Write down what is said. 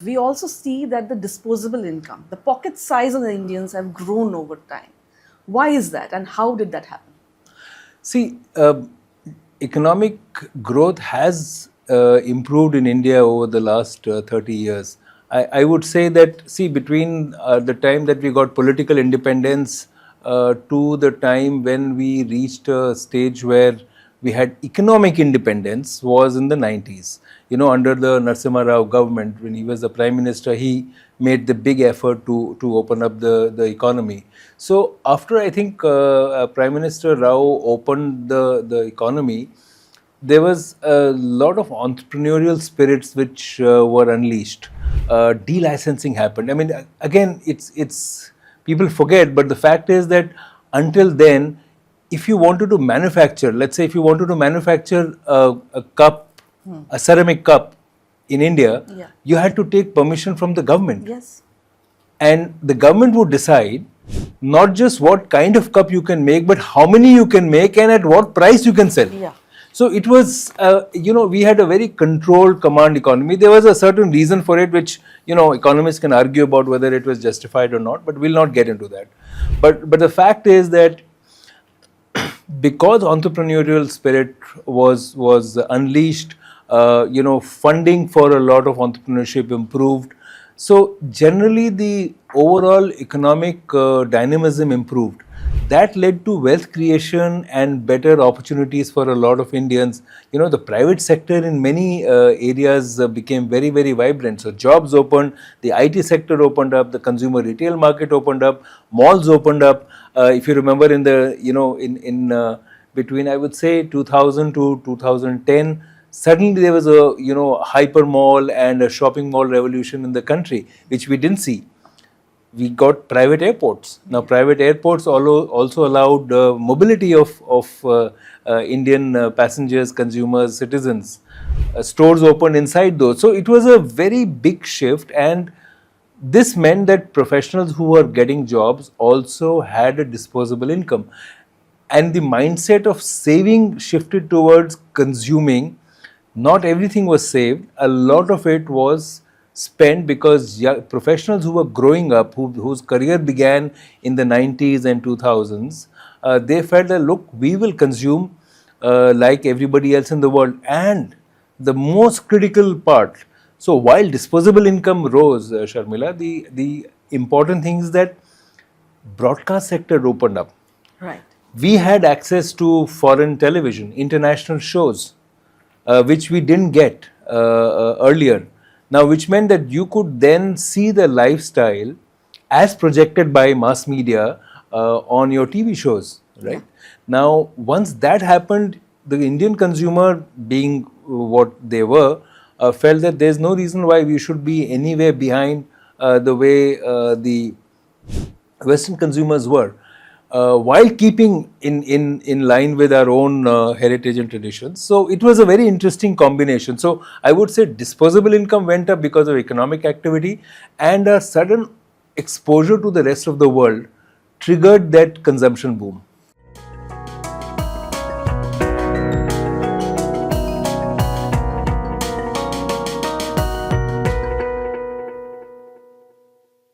We also see that the disposable income, the pocket size of the Indians have grown over time. Why is that and how did that happen? See, economic growth has improved in India over the last 30 years. I would say that, see, between the time that we got political independence to the time when we reached a stage where we had economic independence was in the 90s. You know, under the Narasimha Rao government, when he was the Prime Minister, he made the big effort to open up the economy. So after, I think, Prime Minister Rao opened the economy, there was a lot of entrepreneurial spirits which were unleashed. Delicensing happened. I mean, again, it's people forget, but the fact is that until then, if you wanted to manufacture, let's say if you wanted to manufacture a cup, a ceramic cup in India, you had to take permission from the government. Yes. And the government would decide not just what kind of cup you can make, but how many you can make and at what price you can sell. Yeah. So it was, we had a very controlled command economy. There was a certain reason for it, which, economists can argue about whether it was justified or not, but we'll not get into that. But the fact is that because entrepreneurial spirit was unleashed, funding for a lot of entrepreneurship improved. So generally the overall economic dynamism improved. That led to wealth creation and better opportunities for a lot of Indians. The private sector in many areas became very, very vibrant. So jobs opened, the IT sector opened up, the consumer retail market opened up, malls opened up. If you remember in the, in between, I would say 2000 to 2010, suddenly there was a, hyper mall and a shopping mall revolution in the country, which we didn't see. We got private airports. Now, private airports also allowed mobility of Indian passengers, consumers, citizens. Stores opened inside those. So it was a very big shift, and this meant that professionals who were getting jobs also had a disposable income. And the mindset of saving shifted towards consuming. Not everything was saved. A lot of it was spent because professionals who were growing up, whose career began in the 90s and 2000s, they felt that, look, we will consume like everybody else in the world. And the most critical part, so while disposable income rose, Sharmila, the important thing is that broadcast sector opened up. Right. We had access to foreign television, international shows, which we didn't get earlier. Now, which meant that you could then see the lifestyle as projected by mass media on your TV shows, right? Yeah. Now, once that happened, the Indian consumer, being what they were, felt that there's no reason why we should be anywhere behind the way the Western consumers were. While keeping in line with our own heritage and traditions. So it was a very interesting combination. So I would say disposable income went up because of economic activity, and a sudden exposure to the rest of the world triggered that consumption boom.